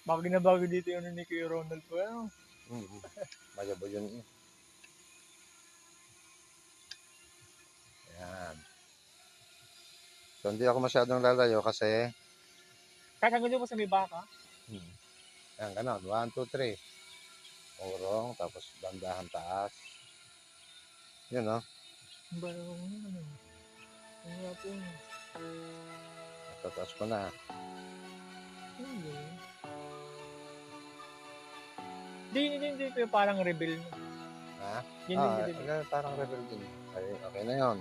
Bagay na bagay dito yung ni Kuya Ronald po. Ano? Mayabo yun eh. Ayan. So, hindi ako masyadong lalayo kasi Kahit hanggang po sa may baka. ayan, ganon. 1, 2, 3. Urong, tapos bandahan taas. Yun, no? Barong ano. Ano nga po yun? Tataas ko na. Hindi po yung parang rebel. Ha? Yun din. Parang rebel din. Okay na yun.